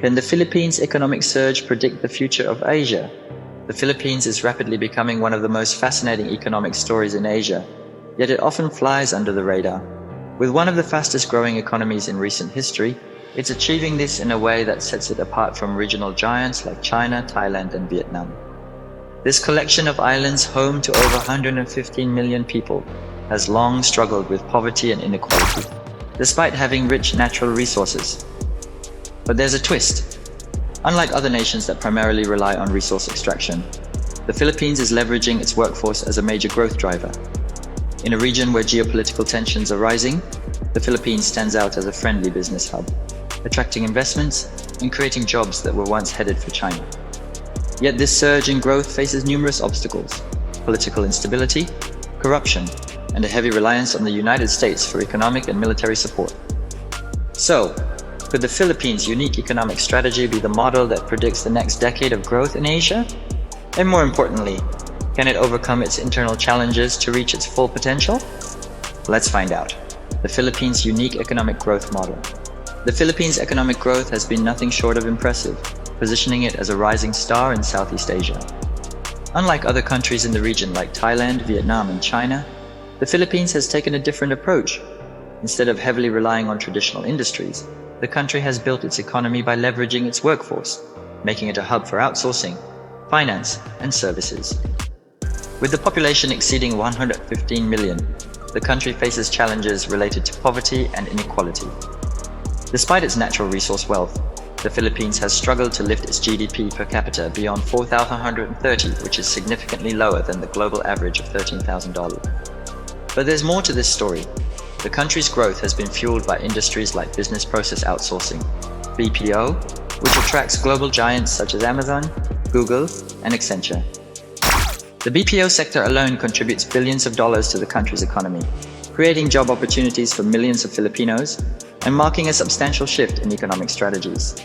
Can the Philippines' economic surge predict the future of Asia? The Philippines is rapidly becoming one of the most fascinating economic stories in Asia, yet it often flies under the radar. With one of the fastest growing economies in recent history, it's achieving this in a way that sets it apart from regional giants like China, Thailand, and Vietnam. This collection of islands, home to over 115 million people, has long struggled with poverty and inequality, despite having rich natural resources. But there's a twist. Unlike other nations that primarily rely on resource extraction, the Philippines is leveraging its workforce as a major growth driver. In a region where geopolitical tensions are rising, the Philippines stands out as a friendly business hub, attracting investments and creating jobs that were once headed for China. Yet this surge in growth faces numerous obstacles: political instability, corruption, and a heavy reliance on the United States for economic and military support. So, could the Philippines' unique economic strategy be the model that predicts the next decade of growth in Asia? And more importantly, can it overcome its internal challenges to reach its full potential? Let's find out. The Philippines' unique economic growth model. The Philippines' economic growth has been nothing short of impressive, positioning it as a rising star in Southeast Asia. Unlike other countries in the region like Thailand, Vietnam, and China, the Philippines has taken a different approach. Instead of heavily relying on traditional industries, the country has built its economy by leveraging its workforce, making it a hub for outsourcing, finance, and services. With the population exceeding 115 million, the country faces challenges related to poverty and inequality. Despite its natural resource wealth, the Philippines has struggled to lift its GDP per capita beyond $4,130, which is significantly lower than the global average of $13,000. But there's more to this story. The country's growth has been fueled by industries like business process outsourcing, BPO, which attracts global giants such as Amazon, Google, and Accenture. The BPO sector alone contributes billions of dollars to the country's economy, creating job opportunities for millions of Filipinos and marking a substantial shift in economic strategies.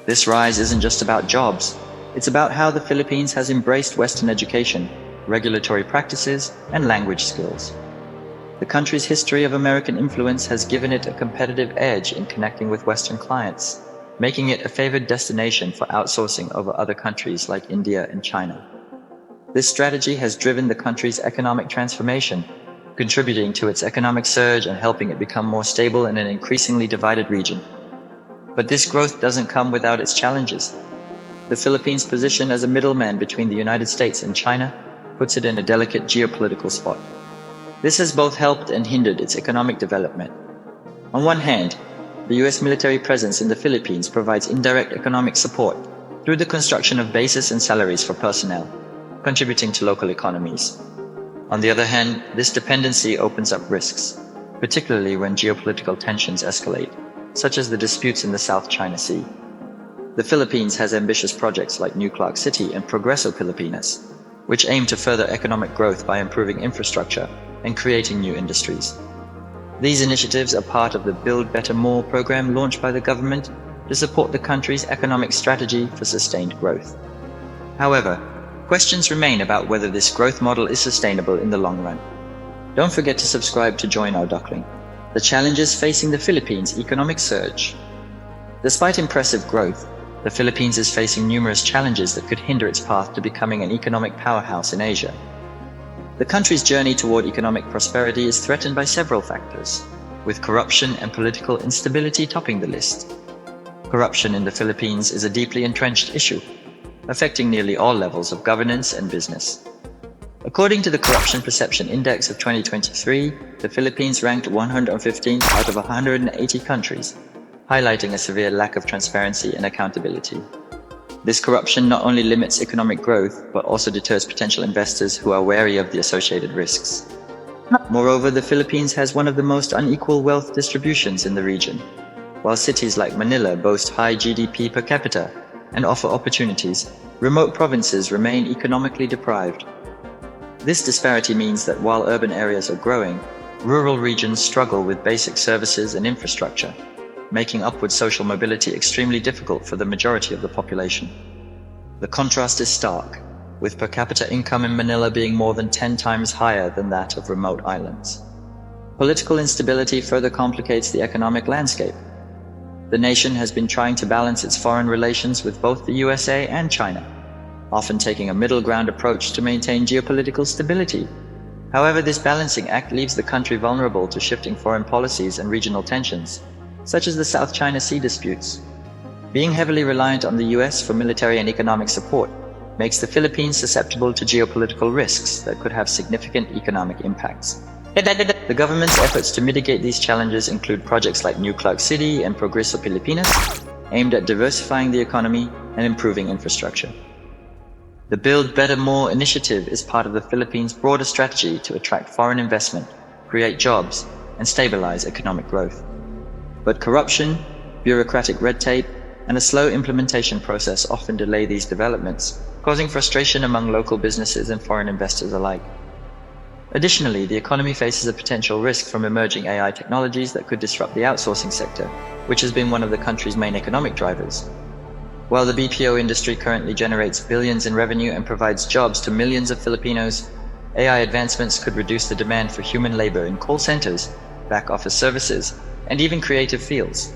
This rise isn't just about jobs, it's about how the Philippines has embraced Western education, regulatory practices, and language skills. The country's history of American influence has given it a competitive edge in connecting with Western clients, making it a favored destination for outsourcing over other countries like India and China. This strategy has driven the country's economic transformation, contributing to its economic surge and helping it become more stable in an increasingly divided region. But this growth doesn't come without its challenges. The Philippines' position as a middleman between the United States and China puts it in a delicate geopolitical spot. This has both helped and hindered its economic development. On one hand, the US military presence in the Philippines provides indirect economic support through the construction of bases and salaries for personnel, contributing to local economies. On the other hand, this dependency opens up risks, particularly when geopolitical tensions escalate, such as the disputes in the South China Sea. The Philippines has ambitious projects like New Clark City and Progreso Pilipinas, which aim to further economic growth by improving infrastructure and creating new industries. These initiatives are part of the Build Better More program launched by the government to support the country's economic strategy for sustained growth. However, questions remain about whether this growth model is sustainable in the long run. Don't forget to subscribe to join our Duckling. The challenges facing the Philippines' economic surge. Despite impressive growth, the Philippines is facing numerous challenges that could hinder its path to becoming an economic powerhouse in Asia. The country's journey toward economic prosperity is threatened by several factors, with corruption and political instability topping the list. Corruption in the Philippines is a deeply entrenched issue, affecting nearly all levels of governance and business. According to the Corruption Perception Index of 2023, the Philippines ranked 115th out of 180 countries, highlighting a severe lack of transparency and accountability. This corruption not only limits economic growth, but also deters potential investors who are wary of the associated risks. Moreover, the Philippines has one of the most unequal wealth distributions in the region. While cities like Manila boast high GDP per capita and offer opportunities, remote provinces remain economically deprived. This disparity means that while urban areas are growing, rural regions struggle with basic services and infrastructure, making upward social mobility extremely difficult for the majority of the population. The contrast is stark, with per capita income in Manila being more than 10 times higher than that of remote islands. Political instability further complicates the economic landscape. The nation has been trying to balance its foreign relations with both the USA and China, often taking a middle ground approach to maintain geopolitical stability. However, this balancing act leaves the country vulnerable to shifting foreign policies and regional tensions, such as the South China Sea disputes. Being heavily reliant on the US for military and economic support makes the Philippines susceptible to geopolitical risks that could have significant economic impacts. The government's efforts to mitigate these challenges include projects like New Clark City and Progreso Pilipinas, aimed at diversifying the economy and improving infrastructure. The Build Better More initiative is part of the Philippines' broader strategy to attract foreign investment, create jobs, and stabilize economic growth. But corruption, bureaucratic red tape, and a slow implementation process often delay these developments, causing frustration among local businesses and foreign investors alike. Additionally, the economy faces a potential risk from emerging AI technologies that could disrupt the outsourcing sector, which has been one of the country's main economic drivers. While the BPO industry currently generates billions in revenue and provides jobs to millions of Filipinos, AI advancements could reduce the demand for human labor in call centers, back office services, and even creative fields.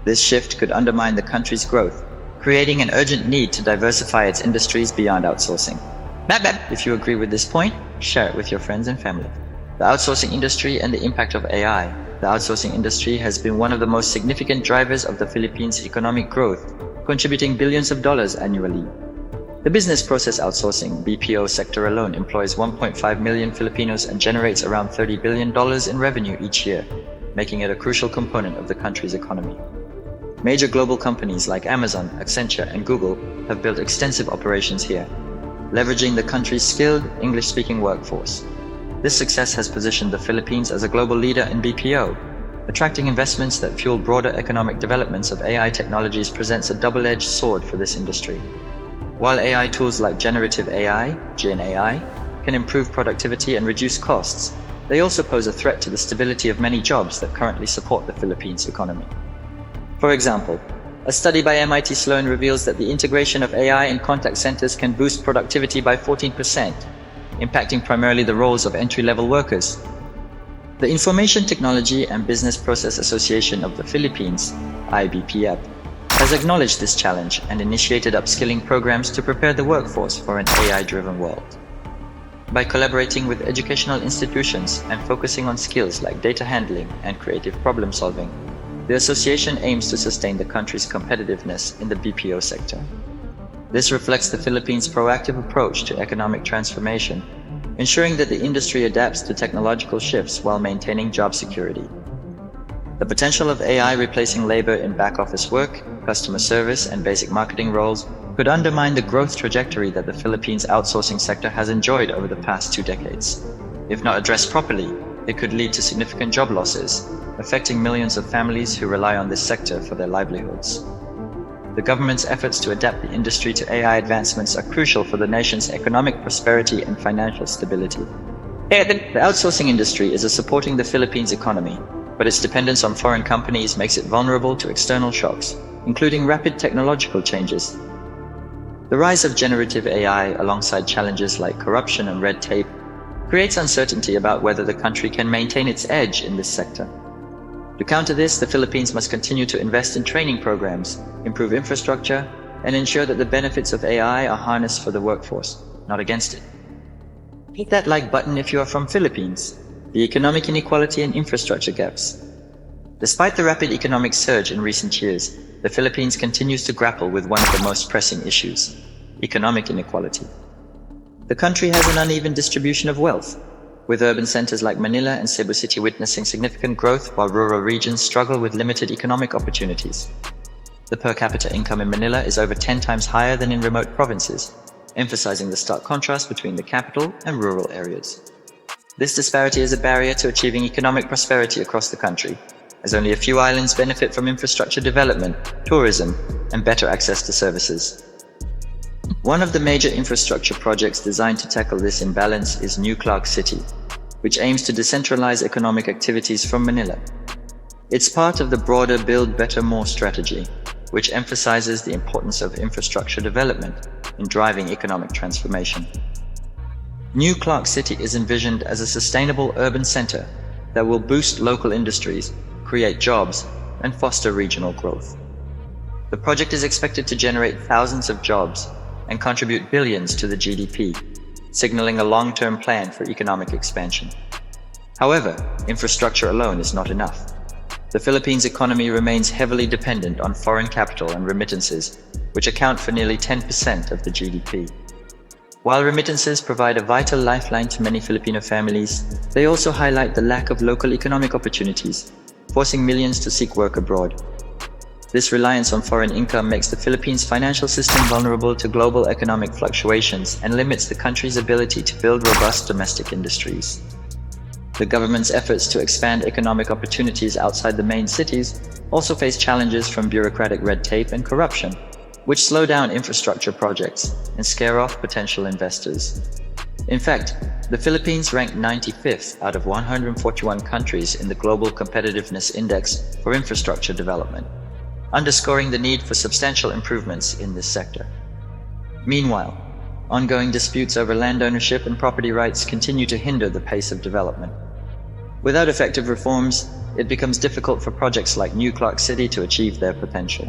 This shift could undermine the country's growth, creating an urgent need to diversify its industries beyond outsourcing. If you agree with this point, share it with your friends and family. The outsourcing industry and the impact of AI. The outsourcing industry has been one of the most significant drivers of the Philippines' economic growth, contributing billions of dollars annually. The business process outsourcing (BPO) sector alone employs 1.5 million Filipinos and generates around $30 billion in revenue each year, making it a crucial component of the country's economy. Major global companies like Amazon, Accenture, and Google have built extensive operations here, leveraging the country's skilled English-speaking workforce. This success has positioned the Philippines as a global leader in BPO. Attracting investments that fuel broader economic developments of AI technologies presents a double-edged sword for this industry. While AI tools like generative AI, Gen AI, can improve productivity and reduce costs, they also pose a threat to the stability of many jobs that currently support the Philippines economy. For example, a study by MIT Sloan reveals that the integration of AI in contact centers can boost productivity by 14%, impacting primarily the roles of entry-level workers. The Information Technology and Business Process Association of the Philippines, IBPF, has acknowledged this challenge and initiated upskilling programs to prepare the workforce for an AI-driven world. By collaborating with educational institutions and focusing on skills like data handling and creative problem solving, the association aims to sustain the country's competitiveness in the BPO sector. This reflects the Philippines' proactive approach to economic transformation, ensuring that the industry adapts to technological shifts while maintaining job security. The potential of AI replacing labor in back-office work, customer service, and basic marketing roles could undermine the growth trajectory that the Philippines' outsourcing sector has enjoyed over the past 2 decades. If not addressed properly, it could lead to significant job losses, affecting millions of families who rely on this sector for their livelihoods. The government's efforts to adapt the industry to AI advancements are crucial for the nation's economic prosperity and financial stability. The outsourcing industry is supporting the Philippines' economy, but its dependence on foreign companies makes it vulnerable to external shocks, including rapid technological changes. The rise of generative AI, alongside challenges like corruption and red tape, creates uncertainty about whether the country can maintain its edge in this sector. To counter this, the Philippines must continue to invest in training programs, improve infrastructure, and ensure that the benefits of AI are harnessed for the workforce, not against it. Hit that like button if you are from Philippines. The economic inequality and infrastructure gaps. Despite the rapid economic surge in recent years, the Philippines continues to grapple with one of the most pressing issues: economic inequality. The country has an uneven distribution of wealth, with urban centers like Manila and Cebu City witnessing significant growth while rural regions struggle with limited economic opportunities. The per capita income in Manila is over 10 times higher than in remote provinces, emphasizing the stark contrast between the capital and rural areas. This disparity is a barrier to achieving economic prosperity across the country, as only a few islands benefit from infrastructure development, tourism, and better access to services. One of the major infrastructure projects designed to tackle this imbalance is New Clark City, which aims to decentralize economic activities from Manila. It's part of the broader Build Better More strategy, which emphasizes the importance of infrastructure development in driving economic transformation. New Clark City is envisioned as a sustainable urban center that will boost local industries, create jobs, and foster regional growth. The project is expected to generate thousands of jobs and contribute billions to the GDP, signaling a long-term plan for economic expansion. However, infrastructure alone is not enough. The Philippines' economy remains heavily dependent on foreign capital and remittances, which account for nearly 10% of the GDP. While remittances provide a vital lifeline to many Filipino families, they also highlight the lack of local economic opportunities, forcing millions to seek work abroad. This reliance on foreign income makes the Philippines' financial system vulnerable to global economic fluctuations and limits the country's ability to build robust domestic industries. The government's efforts to expand economic opportunities outside the main cities also face challenges from bureaucratic red tape and corruption, which slow down infrastructure projects and scare off potential investors. In fact, the Philippines ranked 95th out of 141 countries in the Global Competitiveness Index for infrastructure development, underscoring the need for substantial improvements in this sector. Meanwhile, ongoing disputes over land ownership and property rights continue to hinder the pace of development. Without effective reforms, it becomes difficult for projects like New Clark City to achieve their potential.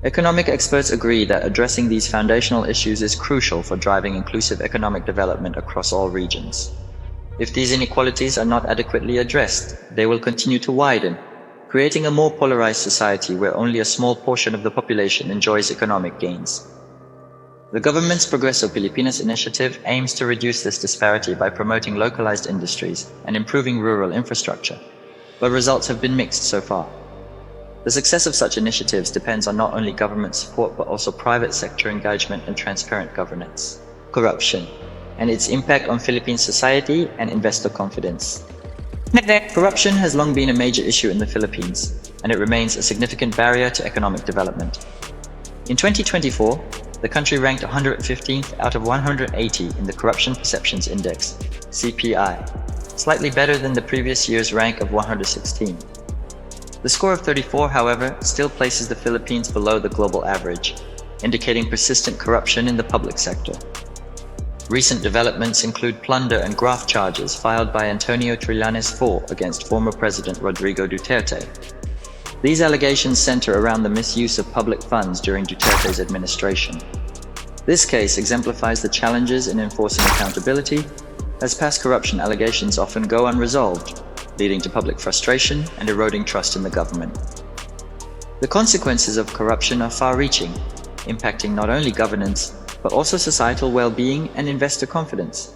Economic experts agree that addressing these foundational issues is crucial for driving inclusive economic development across all regions. If these inequalities are not adequately addressed, they will continue to widen, creating a more polarized society where only a small portion of the population enjoys economic gains. The government's Progreso Pilipinas initiative aims to reduce this disparity by promoting localized industries and improving rural infrastructure, but results have been mixed so far. The success of such initiatives depends on not only government support but also private sector engagement and transparent governance. Corruption, and its impact on Philippine society and investor confidence. Corruption has long been a major issue in the Philippines, and it remains a significant barrier to economic development. In 2024, the country ranked 115th out of 180 in the Corruption Perceptions Index, CPI, slightly better than the previous year's rank of 116. The score of 34, however, still places the Philippines below the global average, indicating persistent corruption in the public sector. Recent developments include plunder and graft charges filed by Antonio Trillanes IV against former President Rodrigo Duterte. These allegations center around the misuse of public funds during Duterte's administration. This case exemplifies the challenges in enforcing accountability, as past corruption allegations often go unresolved, leading to public frustration and eroding trust in the government. The consequences of corruption are far-reaching, impacting not only governance, but also societal well-being and investor confidence.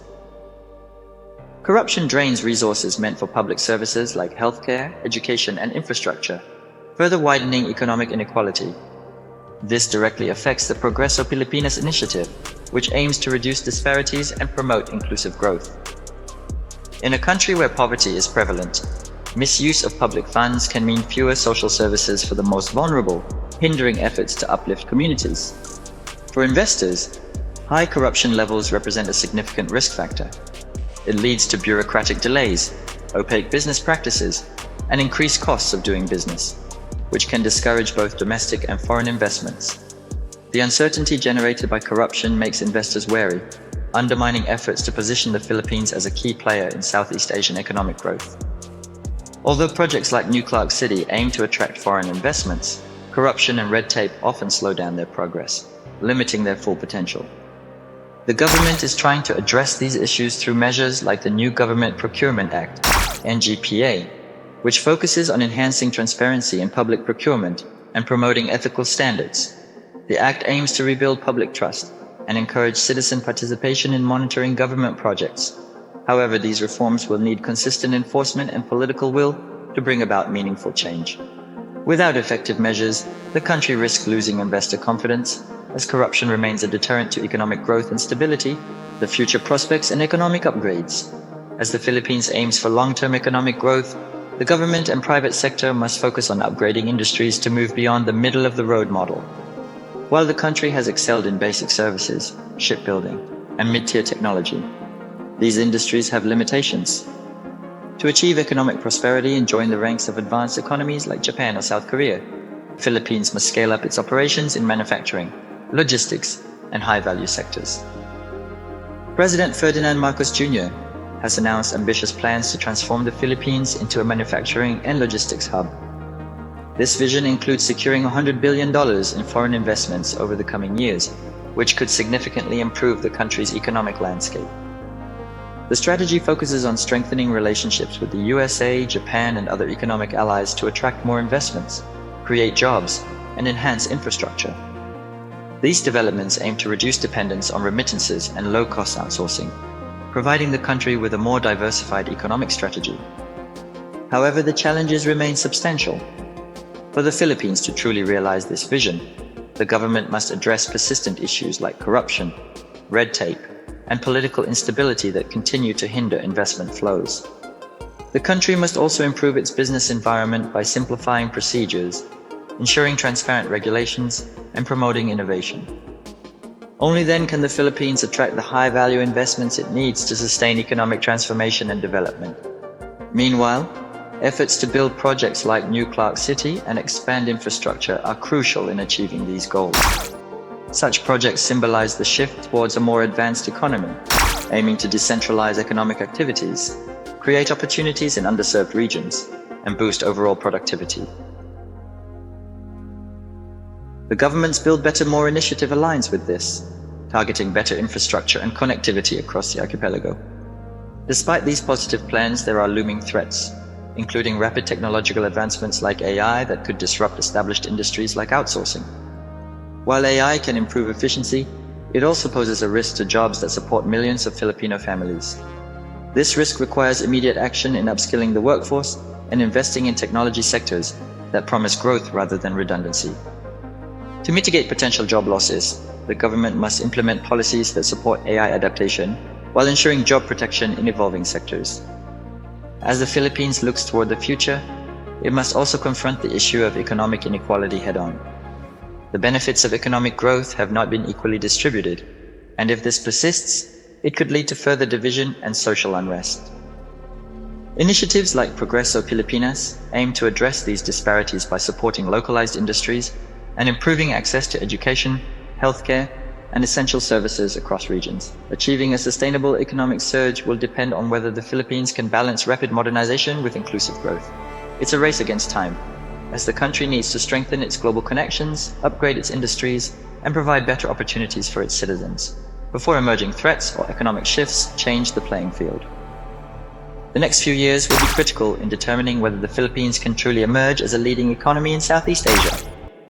Corruption drains resources meant for public services like healthcare, education, and infrastructure, further widening economic inequality. This directly affects the Progreso Pilipinas initiative, which aims to reduce disparities and promote inclusive growth. In a country where poverty is prevalent, misuse of public funds can mean fewer social services for the most vulnerable, hindering efforts to uplift communities. For investors, high corruption levels represent a significant risk factor. It leads to bureaucratic delays, opaque business practices, and increased costs of doing business, which can discourage both domestic and foreign investments. The uncertainty generated by corruption makes investors wary, undermining efforts to position the Philippines as a key player in Southeast Asian economic growth. Although projects like New Clark City aim to attract foreign investments, corruption and red tape often slow down their progress, limiting their full potential. The government is trying to address these issues through measures like the new Government Procurement Act, NGPA, which focuses on enhancing transparency in public procurement and promoting ethical standards. The act aims to rebuild public trust and encourage citizen participation in monitoring government projects. However, these reforms will need consistent enforcement and political will to bring about meaningful change. Without effective measures, the country risks losing investor confidence. As corruption remains a deterrent to economic growth and stability, the future prospects and economic upgrades. As the Philippines aims for long-term economic growth, the government and private sector must focus on upgrading industries to move beyond the middle-of-the-road model. While the country has excelled in basic services, shipbuilding, and mid-tier technology, these industries have limitations. To achieve economic prosperity and join the ranks of advanced economies like Japan or South Korea, the Philippines must scale up its operations in manufacturing, logistics, and high-value sectors. President Ferdinand Marcos Jr. has announced ambitious plans to transform the Philippines into a manufacturing and logistics hub. This vision includes securing $100 billion in foreign investments over the coming years, which could significantly improve the country's economic landscape. The strategy focuses on strengthening relationships with the USA, Japan, and other economic allies to attract more investments, create jobs, and enhance infrastructure. These developments aim to reduce dependence on remittances and low-cost outsourcing, providing the country with a more diversified economic strategy. However, the challenges remain substantial. For the Philippines to truly realize this vision, the government must address persistent issues like corruption, red tape, and political instability that continue to hinder investment flows. The country must also improve its business environment by simplifying procedures, ensuring transparent regulations, and promoting innovation. Only then can the Philippines attract the high-value investments it needs to sustain economic transformation and development. Meanwhile, efforts to build projects like New Clark City and expand infrastructure are crucial in achieving these goals. Such projects symbolize the shift towards a more advanced economy, aiming to decentralize economic activities, create opportunities in underserved regions, and boost overall productivity. The government's Build Better More initiative aligns with this, targeting better infrastructure and connectivity across the archipelago. Despite these positive plans, there are looming threats, including rapid technological advancements like AI that could disrupt established industries like outsourcing. While AI can improve efficiency, it also poses a risk to jobs that support millions of Filipino families. This risk requires immediate action in upskilling the workforce and investing in technology sectors that promise growth rather than redundancy. To mitigate potential job losses, the government must implement policies that support AI adaptation while ensuring job protection in evolving sectors. As the Philippines looks toward the future, it must also confront the issue of economic inequality head-on. The benefits of economic growth have not been equally distributed, and if this persists, it could lead to further division and social unrest. Initiatives like Progreso Pilipinas aim to address these disparities by supporting localized industries and improving access to education, healthcare, and essential services across regions. Achieving a sustainable economic surge will depend on whether the Philippines can balance rapid modernization with inclusive growth. It's a race against time, as the country needs to strengthen its global connections, upgrade its industries, and provide better opportunities for its citizens, before emerging threats or economic shifts change the playing field. The next few years will be critical in determining whether the Philippines can truly emerge as a leading economy in Southeast Asia.